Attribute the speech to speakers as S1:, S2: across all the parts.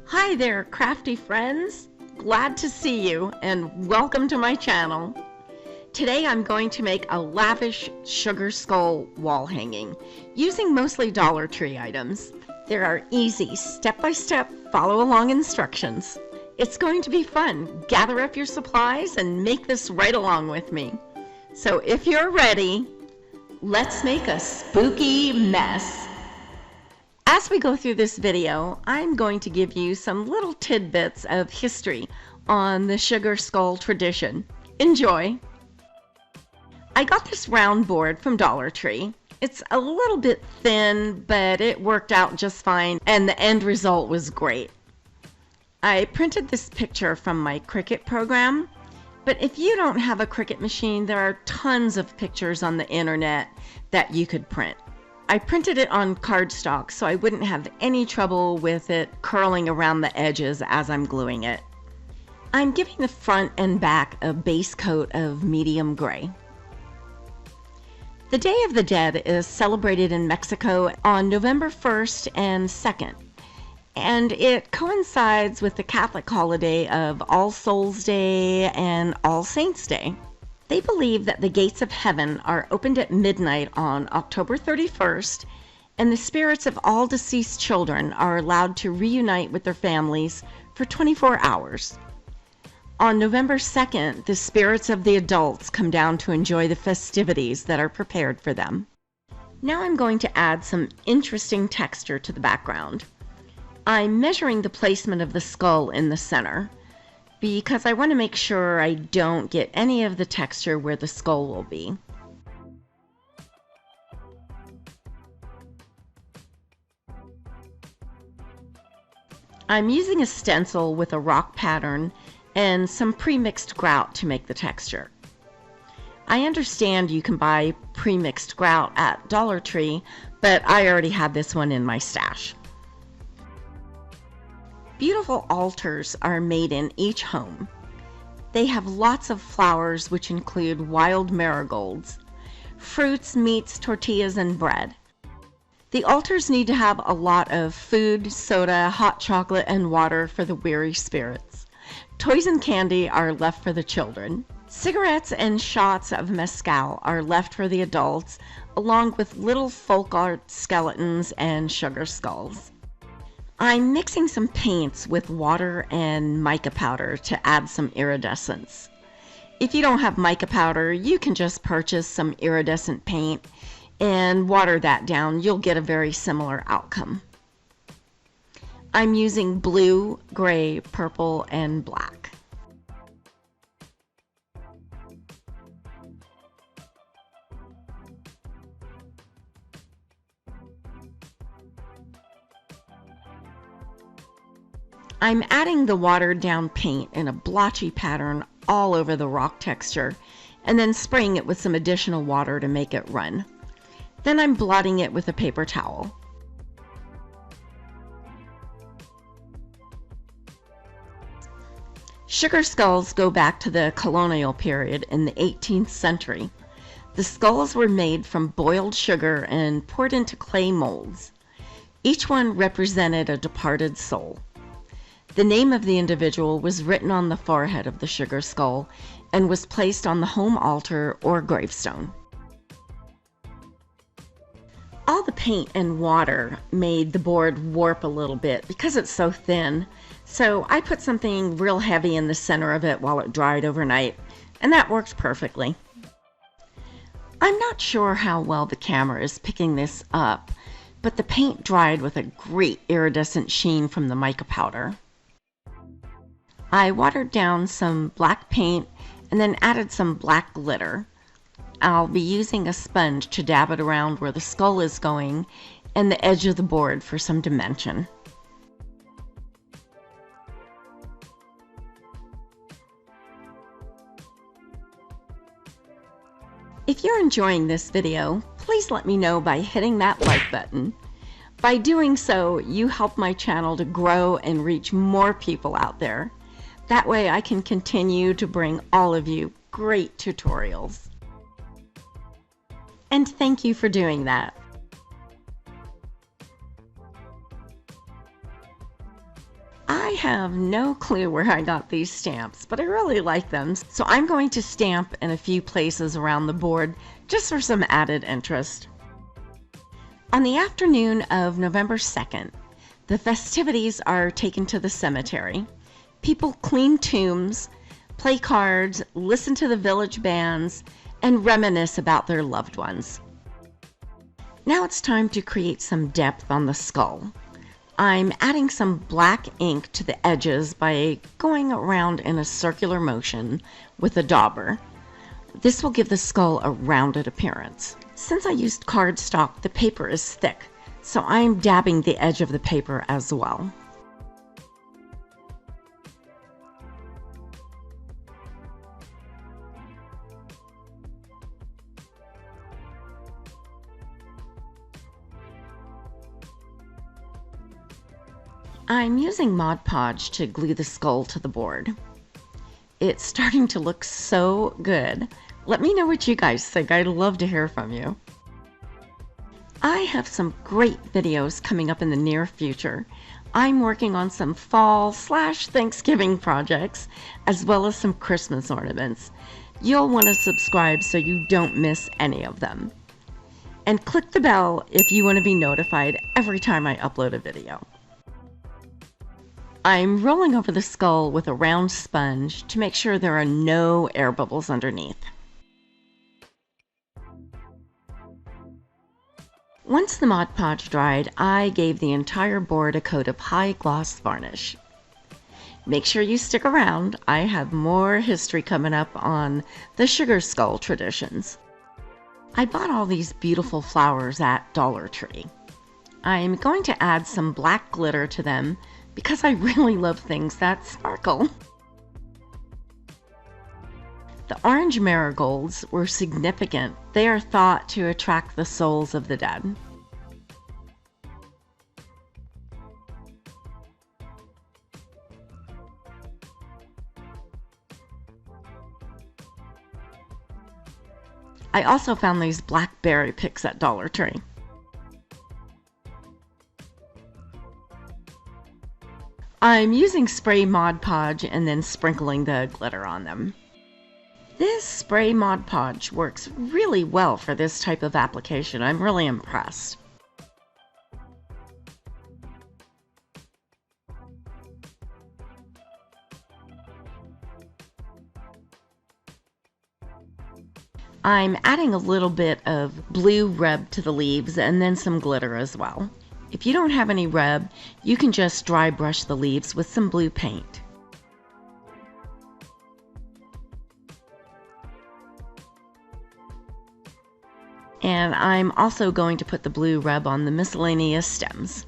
S1: Hi there, crafty friends. Glad to see you and welcome to my channel. Today I'm going to make a lavish sugar skull wall hanging using mostly Dollar Tree items. There are easy step-by-step follow along instructions. It's going to be fun. Gather up your supplies and make this right along with me. So if you're ready, let's make a spooky mess. As we go through this video, I'm going to give you some little tidbits of history on the sugar skull tradition. Enjoy! I got this round board from Dollar Tree. It's a little bit thin, but it worked out just fine, and the end result was great. I printed this picture from my Cricut program, but if you don't have a Cricut machine, there are tons of pictures on the internet that you could print. I printed it on cardstock so I wouldn't have any trouble with it curling around the edges as I'm gluing it. I'm giving the front and back a base coat of medium gray. The Day of the Dead is celebrated in Mexico on November 1st and 2nd, and it coincides with the Catholic holiday of All Souls Day and All Saints Day. They believe that the gates of heaven are opened at midnight on October 31st, and the spirits of all deceased children are allowed to reunite with their families for 24 hours. On November 2nd, the spirits of the adults come down to enjoy the festivities that are prepared for them. Now I'm going to add some interesting texture to the background. I'm measuring the placement of the skull in the center, because I want to make sure I don't get any of the texture where the skull will be. I'm using a stencil with a rock pattern and some premixed grout to make the texture. I understand you can buy premixed grout at Dollar Tree, but I already had this one in my stash. Beautiful altars are made in each home. They have lots of flowers, which include wild marigolds, fruits, meats, tortillas, and bread. The altars need to have a lot of food, soda, hot chocolate, and water for the weary spirits. Toys and candy are left for the children. Cigarettes and shots of mezcal are left for the adults, along with little folk art skeletons and sugar skulls. I'm mixing some paints with water and mica powder to add some iridescence. If you don't have mica powder, you can just purchase some iridescent paint and water that down. You'll get a very similar outcome. I'm using blue, gray, purple, and black. I'm adding the watered down paint in a blotchy pattern all over the rock texture and then spraying it with some additional water to make it run. Then I'm blotting it with a paper towel. Sugar skulls go back to the colonial period in the 18th century. The skulls were made from boiled sugar and poured into clay molds. Each one represented a departed soul. The name of the individual was written on the forehead of the sugar skull and was placed on the home altar or gravestone. All the paint and water made the board warp a little bit because it's so thin, so I put something real heavy in the center of it while it dried overnight, and that worked perfectly. I'm not sure how well the camera is picking this up, but the paint dried with a great iridescent sheen from the mica powder. I watered down some black paint and then added some black glitter. I'll be using a sponge to dab it around where the skull is going and the edge of the board for some dimension. If you're enjoying this video, please let me know by hitting that like button. By doing so, you help my channel to grow and reach more people out there. That way I can continue to bring all of you great tutorials. And thank you for doing that. I have no clue where I got these stamps, but I really like them, so I'm going to stamp in a few places around the board just for some added interest. On the afternoon of November 2nd, the festivities are taken to the cemetery. People clean tombs, play cards, listen to the village bands, and reminisce about their loved ones. Now it's time to create some depth on the skull. I'm adding some black ink to the edges by going around in a circular motion with a dauber. This will give the skull a rounded appearance. Since I used cardstock, the paper is thick, so I'm dabbing the edge of the paper as well. I'm using Mod Podge to glue the skull to the board. It's starting to look so good. Let me know what you guys think. I'd love to hear from you. I have some great videos coming up in the near future. I'm working on some fall/Thanksgiving projects, as well as some Christmas ornaments. You'll want to subscribe so you don't miss any of them. And click the bell if you want to be notified every time I upload a video. I'm rolling over the skull with a round sponge to make sure there are no air bubbles underneath. Once the Mod Podge dried, I gave the entire board a coat of high gloss varnish. Make sure you stick around. I have more history coming up on the sugar skull traditions. I bought all these beautiful flowers at Dollar Tree. I'm going to add some black glitter to them because I really love things that sparkle. The orange marigolds were significant. They are thought to attract the souls of the dead. I also found these blackberry picks at Dollar Tree. I'm using spray Mod Podge and then sprinkling the glitter on them. This spray Mod Podge works really well for this type of application. I'm really impressed. I'm adding a little bit of blue rub to the leaves and then some glitter as well. If you don't have any rub, you can just dry brush the leaves with some blue paint. And I'm also going to put the blue rub on the miscellaneous stems.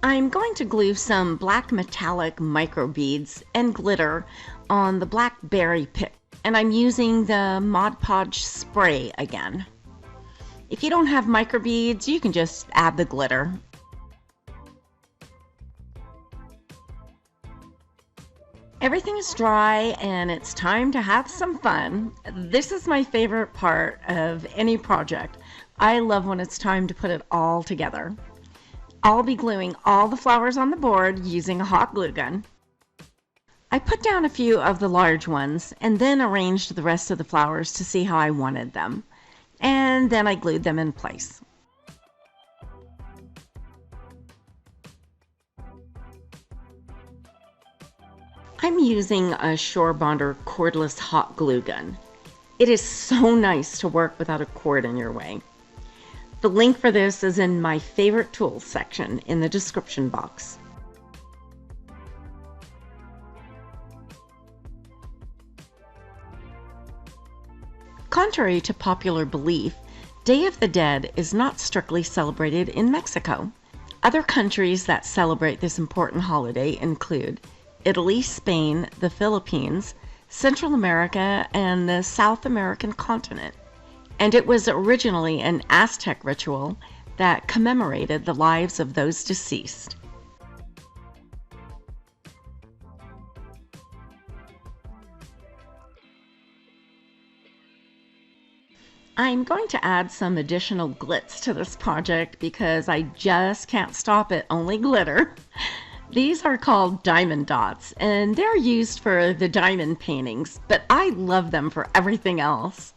S1: I'm going to glue some black metallic micro beads and glitter on the blackberry pick, and I'm using the Mod Podge spray again. If you don't have micro beads, you can just add the glitter. Everything is dry and it's time to have some fun. This is my favorite part of any project. I love when it's time to put it all together. I'll be gluing all the flowers on the board using a hot glue gun. I put down a few of the large ones and then arranged the rest of the flowers to see how I wanted them. And then I glued them in place. I'm using a Shore Bonder cordless hot glue gun. It is so nice to work without a cord in your way. The link for this is in my favorite tools section in the description box. Contrary to popular belief, Day of the Dead is not strictly celebrated in Mexico. Other countries that celebrate this important holiday include Italy, Spain, the Philippines, Central America, and the South American continent. And it was originally an Aztec ritual that commemorated the lives of those deceased. I'm going to add some additional glitz to this project because I just can't stop at only glitter. These are called diamond dots, and they're used for the diamond paintings, but I love them for everything else.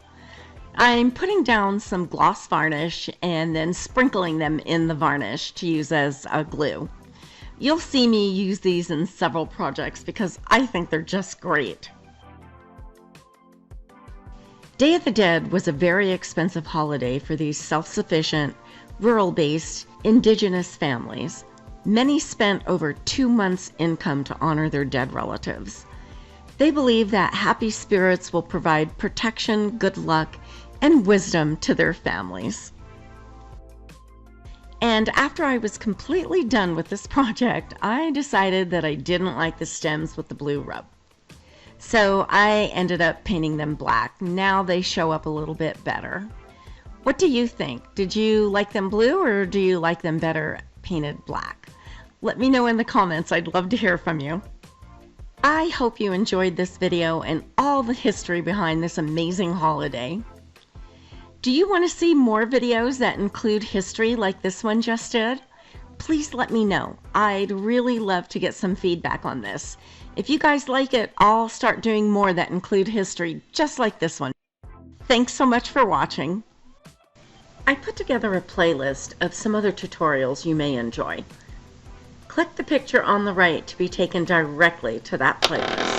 S1: I'm putting down some gloss varnish and then sprinkling them in the varnish to use as a glue. You'll see me use these in several projects because I think they're just great. Day of the Dead was a very expensive holiday for these self-sufficient, rural-based, indigenous families. Many spent over 2 months' income to honor their dead relatives. They believe that happy spirits will provide protection, good luck, and wisdom to their families. And after I was completely done with this project, I decided that I didn't like the stems with the blue rub. So I ended up painting them black. Now they show up a little bit better. What do you think? Did you like them blue or do you like them better painted black? Let me know in the comments. I'd love to hear from you. I hope you enjoyed this video and all the history behind this amazing holiday. Do you want to see more videos that include history like this one just did? Please let me know. I'd really love to get some feedback on this. If you guys like it, I'll start doing more that include history just like this one. Thanks so much for watching. I put together a playlist of some other tutorials you may enjoy. Click the picture on the right to be taken directly to that playlist.